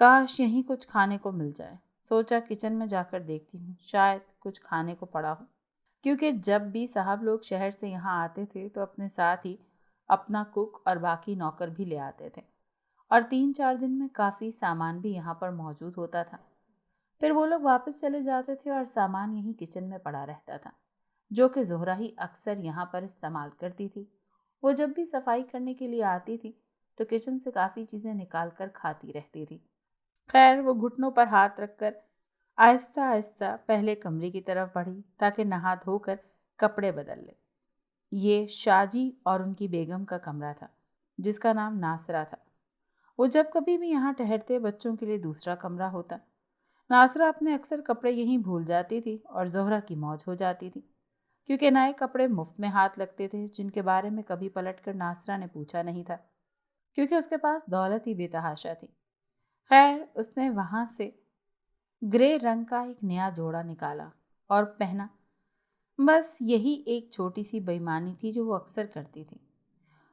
کاش یہیں کچھ کھانے کو مل جائے۔ سوچا کچن میں جا کر دیکھتی ہوں، شاید کچھ کھانے کو پڑا ہو، کیونکہ جب بھی صاحب لوگ شہر سے یہاں آتے تھے تو اپنے ساتھ ہی اپنا کوک اور باقی نوکر بھی لے آتے تھے، اور 3-4 دن میں کافی سامان بھی یہاں پر موجود ہوتا تھا۔ پھر وہ لوگ واپس چلے جاتے تھے اور سامان یہیں کچن میں پڑا رہتا تھا، جو کہ زہرہ ہی اکثر یہاں پر استعمال کرتی تھی۔ وہ جب بھی صفائی کرنے کے لیے آتی تھی تو کچن سے کافی چیزیں نکال کر کھاتی رہتی تھی۔ خیر، وہ گھٹنوں پر ہاتھ رکھ کر آہستہ آہستہ پہلے کمرے کی طرف بڑھی تاکہ نہا دھو کر کپڑے بدل لے۔ یہ شاہ جی اور ان کی بیگم کا کمرہ تھا، جس کا نام ناصرہ تھا۔ وہ جب کبھی بھی یہاں ٹھہرتے بچوں کے لیے دوسرا کمرہ ہوتا۔ ناصرہ اپنے اکثر کپڑے یہیں بھول جاتی تھی اور زہرہ کی موج ہو جاتی تھی، کیونکہ نئے کپڑے مفت میں ہاتھ لگتے تھے، جن کے بارے میں کبھی پلٹ کر ناصرہ نے پوچھا نہیں تھا، کیونکہ اس کے پاس دولت ہی بے تحاشا تھی۔ خیر، اس نے وہاں سے گرے رنگ کا ایک نیا جوڑا نکالا اور پہنا۔ بس یہی ایک چھوٹی سی بےایمانی تھی جو وہ اکثر کرتی تھی۔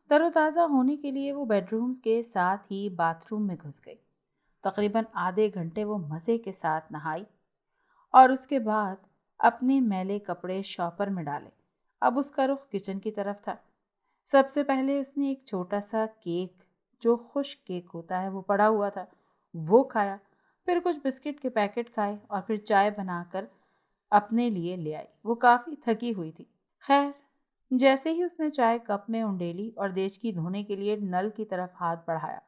تر و تازہ ہونے کے لیے وہ بیڈ رومز کے ساتھ ہی باتھ روم میں گھس گئی۔ تقریباً آدھے گھنٹے وہ مزے کے ساتھ نہائی اور اس کے بعد اپنے میلے کپڑے شاپر میں ڈالے۔ اب اس کا رخ کچن کی طرف تھا۔ سب سے پہلے اس نے ایک چھوٹا سا کیک، جو خشک کیک ہوتا ہے، وہ پڑا ہوا تھا، وہ کھایا۔ پھر کچھ بسکٹ کے پیکٹ کھائے اور پھر چائے بنا کر اپنے لیے لے آئی۔ وہ کافی تھکی ہوئی تھی۔ خیر، جیسے ہی اس نے چائے کپ میں انڈیلی اور دیچکی دھونے کے لیے نل کی طرف ہاتھ بڑھایا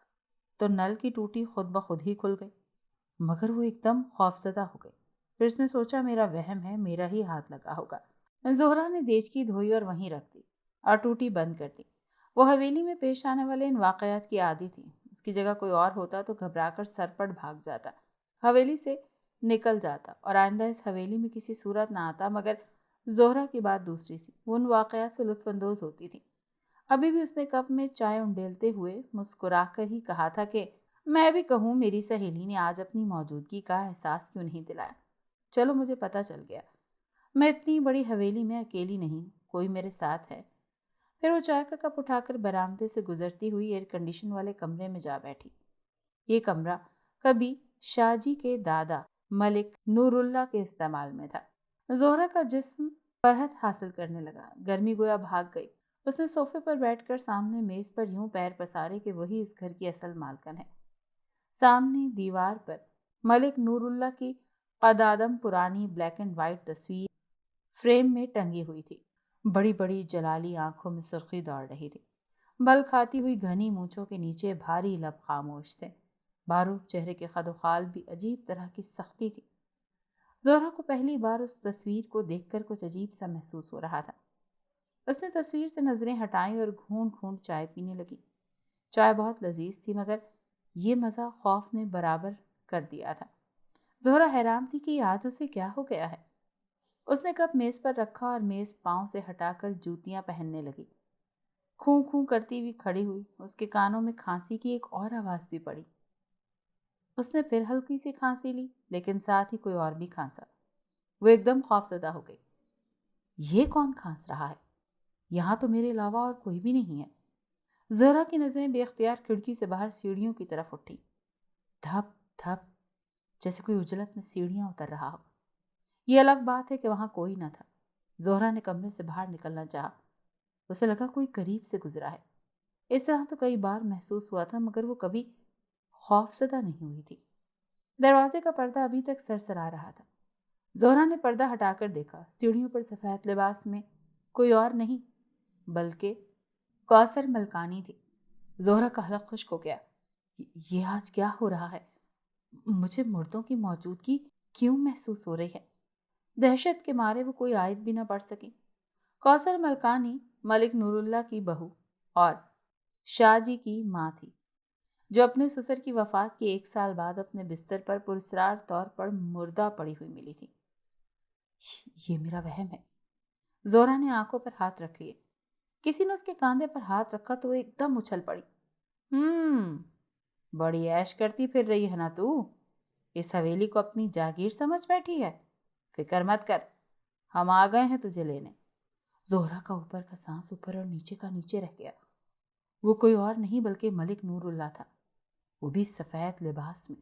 تو نل کی ٹوٹی خود بخود ہی کھل گئی، مگر وہ ایک دم خوفزدہ ہو گئی۔ پھر اس نے سوچا میرا وہم ہے، میرا ہی ہاتھ لگا ہوگا۔ زہرہ نے دیچکی دھوئی اور وہیں رکھ دی اور ٹوٹی بند کر دی۔ وہ حویلی میں پیش آنے والے ان واقعات کی عادی تھی۔ اس کی جگہ کوئی اور ہوتا تو گھبرا کر سرپٹ بھاگ جاتا، حویلی سے نکل جاتا اور آئندہ اس حویلی میں کسی صورت نہ آتا، مگر زہرہ کی بات دوسری تھی۔ وہ ان واقعات سے لطف اندوز ہوتی تھی۔ ابھی بھی اس نے کپ میں چائے انڈیلتے ہوئے مسکرا کر ہی کہا تھا کہ میں بھی کہوں میری سہیلی نے آج اپنی موجودگی کا احساس کیوں نہیں دلایا۔ چلو، مجھے پتہ چل گیا، میں اتنی بڑی حویلی میں اکیلی نہیں، کوئی میرے ساتھ ہے۔ پھر وہ چائے کا کپ اٹھا کر برآمدے سے گزرتی ہوئی ایئر کنڈیشن والے کمرے میں جا بیٹھی۔ یہ کمرہ کبھی شاہ جی کے دادا ملک نور اللہ کے استعمال میں تھا۔ زہرہ کا جسم فرحت حاصل کرنے لگا، گرمی گویا بھاگ گئی۔ اس نے صوفے پر بیٹھ کر سامنے میز پر یوں پیر پسارے کہ وہی اس گھر کی اصل مالکن ہے۔ سامنے دیوار پر ملک نور اللہ کی قدادم پرانی بلیک اینڈ وائٹ تصویر فریم میں ٹنگی ہوئی تھی۔ بڑی بڑی جلالی آنکھوں میں سرخی دوڑ رہی تھی۔ بل کھاتی ہوئی گھنی مونچھوں کے نیچے بھاری لب خاموش تھے۔ باروک چہرے کے خد و خال بھی عجیب طرح کی سختی تھی۔ زہرہ کو پہلی بار اس تصویر کو دیکھ کر کچھ عجیب سا محسوس ہو رہا تھا۔ اس نے تصویر سے نظریں ہٹائیں اور گھونٹ گھونٹ چائے پینے لگی۔ چائے بہت لذیذ تھی، مگر یہ مزہ خوف نے برابر کر دیا تھا۔ زہرہ حیران تھی کہ آج اسے کیا ہو گیا ہے۔ اس نے کپ میز پر رکھا اور میز پاؤں سے ہٹا کر جوتیاں پہننے لگی۔ کھوں کھوں کرتی ہوئی کھڑی ہوئی۔ اس کے کانوں میں کھانسی کی ایک اور آواز بھی پڑی۔ اس نے پھر ہلکی سی کھانسی لی، لیکن ساتھ ہی کوئی اور بھی کھانسا۔ وہ ایک دم خوفزدہ ہو گئی۔ یہ کون کھانس رہا ہے؟ یہاں تو میرے علاوہ اور کوئی بھی نہیں ہے۔ زہرہ کی نظریں بے اختیار کھڑکی سے باہر سیڑھیوں کی طرف اٹھی۔ دھپ دھپ، جیسے کوئی اجلت میں سیڑھیاں اتر رہا ہو۔ یہ الگ بات ہے کہ وہاں کوئی نہ تھا۔ زہرہ نے کمرے سے باہر نکلنا چاہا۔ اسے لگا کوئی قریب سے گزرا ہے۔ اس طرح تو کئی بار محسوس ہوا تھا، مگر وہ کبھی خوفزدہ نہیں ہوئی تھی۔ دروازے کا پردہ ابھی تک سرسرا رہا تھا۔ زہرہ نے پردہ ہٹا کر دیکھا۔ سیڑھیوں پر سفید لباس میں کوئی اور نہیں بلکہ کوثر ملکانی تھی۔ زہرہ کا حلق خشک ہو گیا۔ یہ آج کیا ہو رہا ہے؟ مجھے مردوں کی موجودگی کیوں محسوس ہو رہی ہے؟ دہشت کے مارے وہ کوئی آیت بھی نہ پڑھ سکی۔ کوثر ملکانی ملک نور اللہ کی بہو اور شاہ جی کی ماں تھی، جو اپنے سسر کی وفات کے 1 سال بعد اپنے بستر پر پراسرار طور پر مردہ پڑی ہوئی ملی تھی۔ یہ میرا وہم ہے۔ زہرہ نے آنکھوں پر ہاتھ رکھ لیے۔ کسی نے اس کے کاندھے پر ہاتھ رکھا تو وہ ایک دم اچھل پڑی۔ بڑی عیش کرتی پھر رہی ہے نا تو؟ اس حویلی کو اپنی جاگیر سمجھ بیٹھی ہے؟ فکر مت کر، ہم آ گئے ہیں تجھے لینے۔ زہرہ کا اوپر کا سانس اوپر اور نیچے کا نیچے رہ گیا۔ وہ کوئی اور نہیں بلکہ ملک نور اللہ تھا، وہ بھی سفید لباس میں۔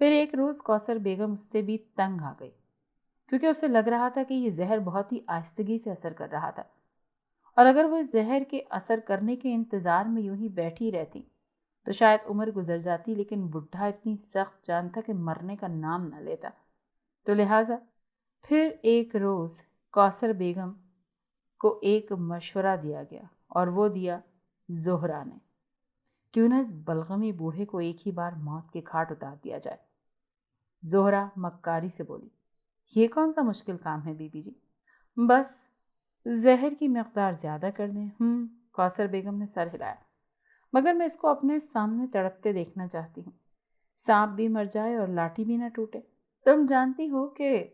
پھر ایک روز کوثر بیگم اس سے بھی تنگ آ گئی، کیونکہ اسے لگ رہا تھا کہ یہ زہر بہت ہی آہستگی سے اثر کر رہا تھا، اور اگر وہ اس زہر کے اثر کرنے کے انتظار میں یوں ہی بیٹھی رہتی تو شاید عمر گزر جاتی، لیکن بڈھا اتنی سخت جان تھا کہ مرنے کا نام نہ لیتا۔ تو لہٰذا پھر ایک روز کوثر بیگم کو ایک مشورہ دیا گیا، اور وہ دیا زہرا نے، کیوں نہ اس بلغمی بوڑھے کو ایک ہی بار موت کے گھاٹ اتار دیا جائے۔ زہرا مکاری سے بولی، یہ کون سا مشکل کام ہے بی بی جی، بس زہر کی مقدار زیادہ کر دیں۔ کوثر بیگم نے سر ہلایا، مگر میں اس کو اپنے سامنے تڑپتے دیکھنا چاہتی ہوں، سانپ بھی مر جائے اور لاٹھی بھی نہ ٹوٹے۔ تم جانتی ہو کہ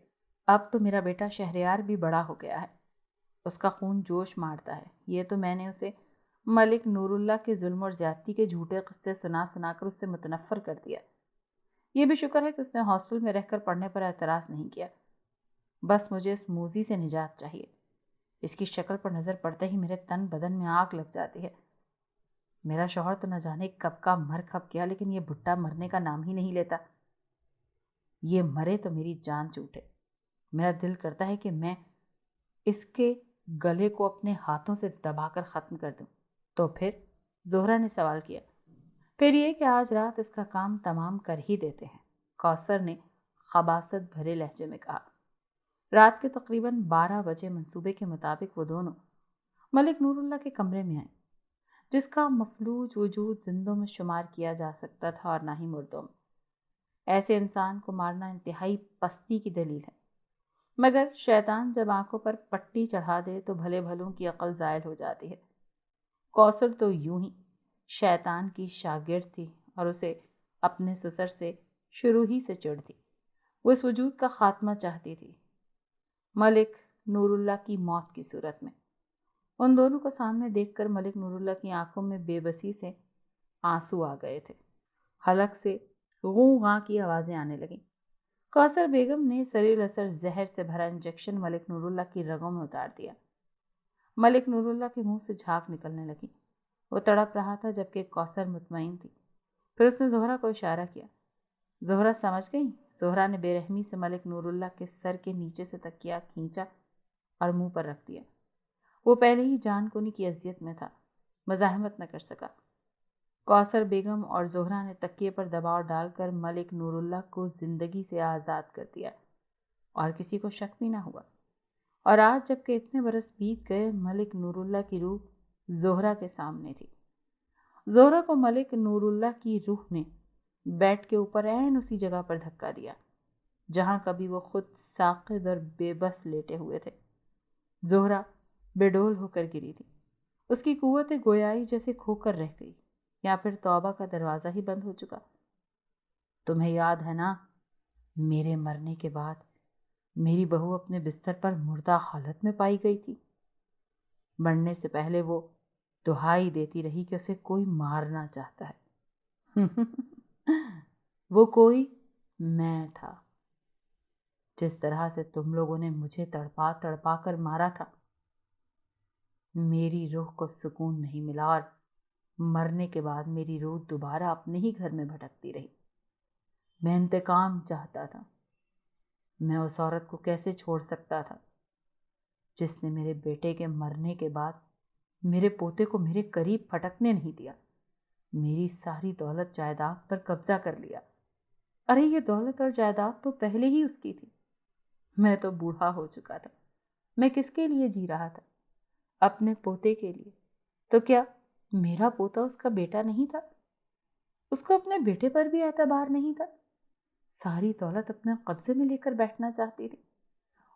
اب تو میرا بیٹا شہریار بھی بڑا ہو گیا ہے، اس کا خون جوش مارتا ہے۔ یہ تو میں نے اسے ملک نور اللہ کے ظلم اور زیادتی کے جھوٹے قصے سنا سنا کر اس سے متنفر کر دیا۔ یہ بھی شکر ہے کہ اس نے ہاسٹل میں رہ کر پڑھنے پر اعتراض نہیں کیا۔ بس مجھے اس موذی سے نجات چاہیے، اس کی شکل پر نظر پڑتے ہی میرے تن بدن میں آگ لگ جاتی ہے۔ میرا شوہر تو نہ جانے کب کا مر کھپ گیا، لیکن یہ بھٹا مرنے کا نام ہی نہیں لیتا۔ یہ مرے تو میری جان چھوٹے۔ میرا دل کرتا ہے کہ میں اس کے گلے کو اپنے ہاتھوں سے دبا کر ختم کر دوں۔ تو پھر زہرا نے سوال کیا، پھر یہ کہ آج رات اس کا کام تمام کر ہی دیتے ہیں، کوثر نے خباثت بھرے لہجے میں کہا۔ رات کے تقریباً 12 بجے منصوبے کے مطابق وہ دونوں ملک نور اللہ کے کمرے میں آئے، جس کا مفلوج وجود زندوں میں شمار کیا جا سکتا تھا اور نہ ہی مردوں میں۔ ایسے انسان کو مارنا انتہائی پستی کی دلیل ہے، مگر شیطان جب آنکھوں پر پٹی چڑھا دے تو بھلے بھلوں کی عقل زائل ہو جاتی ہے۔ کوثر تو یوں ہی شیطان کی شاگرد تھی اور اسے اپنے سسر سے شروع ہی سے چڑ تھی۔ وہ اس وجود کا خاتمہ چاہتی تھی، ملک نور اللہ کی موت کی صورت میں۔ ان دونوں کو سامنے دیکھ کر ملک نور اللہ کی آنکھوں میں بے بسی سے آنسو آ گئے تھے، حلق سے غوں غاں کی آوازیں آنے لگیں۔ کوثر بیگم نے سریل اثر زہر سے بھرا انجیکشن ملک نور اللہ کی رگوں میں اتار دیا۔ ملک نور اللہ کے منہ سے جھاگ نکلنے لگی، وہ تڑپ رہا تھا جبکہ کوثر مطمئن تھی۔ پھر اس نے زہرا کو اشارہ کیا۔ زہرا سمجھ گئی۔ زہرا نے بے رحمی سے ملک نور اللہ کے سر کے نیچے سے تکیہ کھینچا اور منہ پر رکھ دیا۔ وہ پہلے ہی جان کونی کی اذیت میں تھا، مزاحمت نہ کر سکا۔ کوثر بیگم اور زہرا نے تکیے پر دباؤ ڈال کر ملک نور اللہ کو زندگی سے آزاد کر دیا، اور کسی کو شک بھی نہ ہوا۔ اور آج جب کہ اتنے برس بیت گئے، ملک نور اللہ کی روح زہرا کے سامنے تھی۔ زہرا کو ملک نور اللہ کی روح نے بیڈ کے اوپر عین اسی جگہ پر دھکا دیا جہاں کبھی وہ خود ساقط اور بے بس لیٹے ہوئے تھے۔ زہرا بے ڈول ہو کر گری تھی، اس کی قوت گویائی جیسے کھو کر رہ گئی، یا پھر توبہ کا دروازہ ہی بند ہو چکا۔ تمہیں یاد ہے نا، میرے مرنے کے بعد میری بہو اپنے بستر پر مردہ حالت میں پائی گئی تھی۔ مرنے سے پہلے وہ دہائی دیتی رہی کہ اسے کوئی مارنا چاہتا ہے۔ وہ کوئی میں تھا، جس طرح سے تم لوگوں نے مجھے تڑپا تڑپا کر مارا تھا۔ میری روح کو سکون نہیں ملا، اور مرنے کے بعد میری روح دوبارہ اپنے ہی گھر میں بھٹکتی رہی۔ میں انتقام چاہتا تھا۔ میں اس عورت کو کیسے چھوڑ سکتا تھا جس نے میرے بیٹے کے مرنے کے بعد میرے پوتے کو میرے قریب پھٹکنے نہیں دیا، میری ساری دولت جائیداد پر قبضہ کر لیا۔ ارے یہ دولت اور جائیداد تو پہلے ہی اس کی تھی۔ میں تو بوڑھا ہو چکا تھا، میں کس کے لیے جی رہا تھا؟ اپنے پوتے کے لیے۔ تو کیا میرا پوتا اس کا بیٹا نہیں تھا؟ اس کو اپنے بیٹے پر بھی اعتبار نہیں تھا؟ ساری دولت اپنے قبضے میں لے کر بیٹھنا چاہتی تھی،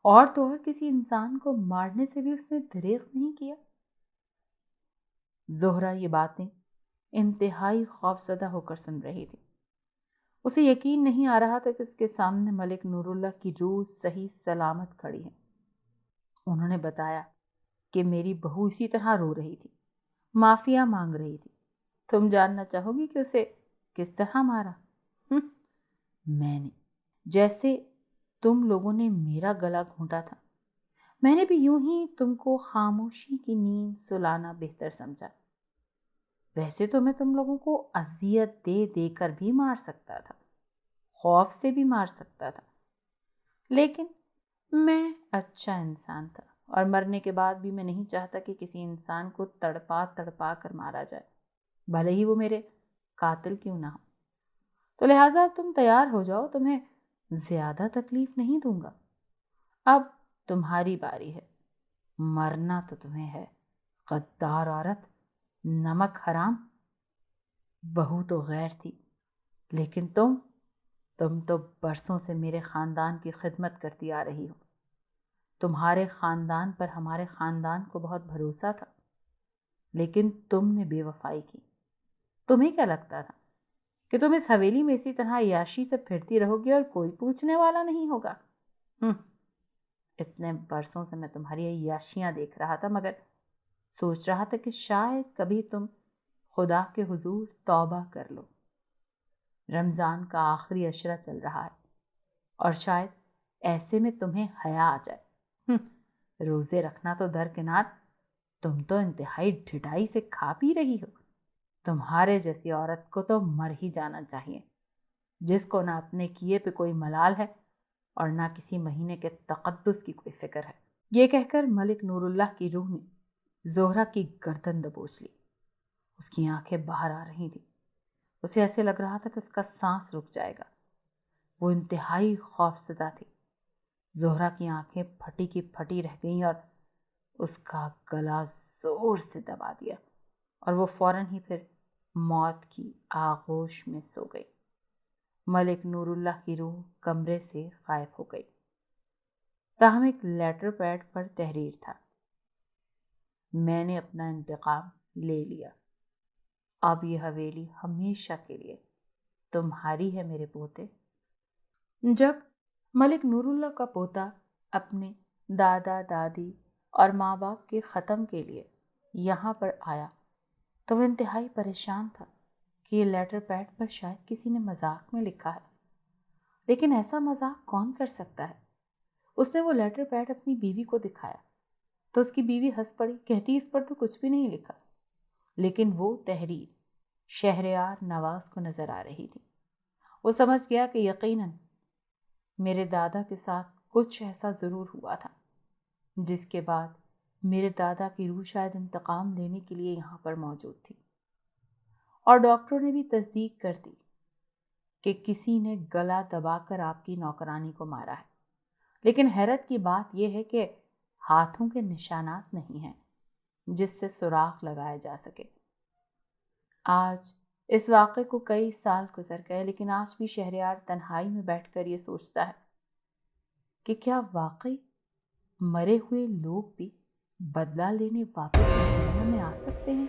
اور تو اور کسی انسان کو مارنے سے بھی اس نے دریغ نہیں کیا۔ زہرا یہ باتیں انتہائی خوفزدہ ہو کر سن رہی تھی۔ اسے یقین نہیں آ رہا تھا کہ اس کے سامنے ملک نور اللہ کی روح صحیح سلامت کھڑی ہے۔ انہوں نے بتایا کہ میری بہو اسی طرح رو رہی تھی، معافیا مانگ رہی تھی۔ تم جاننا چاہو گی کہ اسے کس طرح مارا؟ میں نے، جیسے تم لوگوں نے میرا گلا گھونٹا تھا، میں نے بھی یوں ہی تم کو خاموشی کی نیند سلانا بہتر سمجھا۔ ویسے تو میں تم لوگوں کو اذیت دے دے کر بھی مار سکتا تھا، خوف سے بھی مار سکتا تھا، لیکن میں اچھا انسان تھا اور مرنے کے بعد بھی میں نہیں چاہتا کہ کسی انسان کو تڑپا تڑپا کر مارا جائے، بھلے ہی وہ میرے قاتل کیوں نہ ہو۔ تو لہٰذا اب تم تیار ہو جاؤ، تمہیں زیادہ تکلیف نہیں دوں گا۔ اب تمہاری باری ہے، مرنا تو تمہیں ہے، غدار عورت، نمک حرام۔ بہو تو غیر تھی، لیکن تم تو برسوں سے میرے خاندان کی خدمت کرتی آ رہی ہو۔ تمہارے خاندان پر ہمارے خاندان کو بہت بھروسہ تھا، لیکن تم نے بے وفائی کی۔ تمہیں کیا لگتا تھا کہ تم اس حویلی میں اسی طرح عیاشی سے پھرتی رہو گی اور کوئی پوچھنے والا نہیں ہوگا؟ اتنے برسوں سے میں تمہاری عیاشیاں دیکھ رہا تھا، مگر سوچ رہا تھا کہ شاید کبھی تم خدا کے حضور توبہ کر لو۔ رمضان کا آخری عشرہ چل رہا ہے اور شاید ایسے میں تمہیں حیا آ جائے۔ روزے رکھنا تو درکنار، تم تو انتہائی ڈھٹائی سے کھا پی رہی ہو۔ تمہارے جیسی عورت کو تو مر ہی جانا چاہیے، جس کو نہ اپنے کیے پہ کوئی ملال ہے اور نہ کسی مہینے کے تقدس کی کوئی فکر ہے۔ یہ کہہ کر ملک نور اللہ کی روح نے زہرا کی گردن دبوچ لی۔ اس کی آنکھیں باہر آ رہی تھیں، اسے ایسے لگ رہا تھا کہ اس کا سانس رک جائے گا۔ وہ انتہائی خوفزدہ تھی۔ زہرا کی آنکھیں پھٹی کی پھٹی رہ گئیں اور اس کا گلا زور سے دبا دیا اور وہ فوراً ہی پھر موت کی آغوش میں سو گئی۔ ملک نور اللہ کی روح کمرے سے غائب ہو گئی۔ تاہم ایک لیٹر پیڈ پر تحریر تھا: میں نے اپنا انتقام لے لیا، اب یہ حویلی ہمیشہ کے لیے تمہاری ہے میرے پوتے۔ جب ملک نور اللہ کا پوتا اپنے دادا دادی اور ماں باپ کے ختم کے لیے یہاں پر آیا تو وہ انتہائی پریشان تھا کہ یہ لیٹر پیڈ پر شاید کسی نے مذاق میں لکھا ہے، لیکن ایسا مذاق کون کر سکتا ہے؟ اس نے وہ لیٹر پیڈ اپنی بیوی کو دکھایا تو اس کی بیوی ہنس پڑی، کہتی اس پر تو کچھ بھی نہیں لکھا، لیکن وہ تحریر شہریار نواز کو نظر آ رہی تھی۔ وہ سمجھ گیا کہ یقیناً میرے دادا کے ساتھ کچھ ایسا ضرور ہوا تھا جس کے بعد میرے دادا کی روح شاید انتقام لینے کے لیے یہاں پر موجود تھی۔ اور ڈاکٹروں نے بھی تصدیق کر دی کہ کسی نے گلا دبا کر آپ کی نوکرانی کو مارا ہے، لیکن حیرت کی بات یہ ہے کہ ہاتھوں کے نشانات نہیں ہیں جس سے سوراخ لگایا جا سکے۔ آج اس واقعے کو کئی سال گزر گئے، لیکن آج بھی شہریار تنہائی میں بیٹھ کر یہ سوچتا ہے کہ کیا واقعی مرے ہوئے لوگ بھی بدلہ لینے واپس اس دنیا میں آ سکتے ہیں؟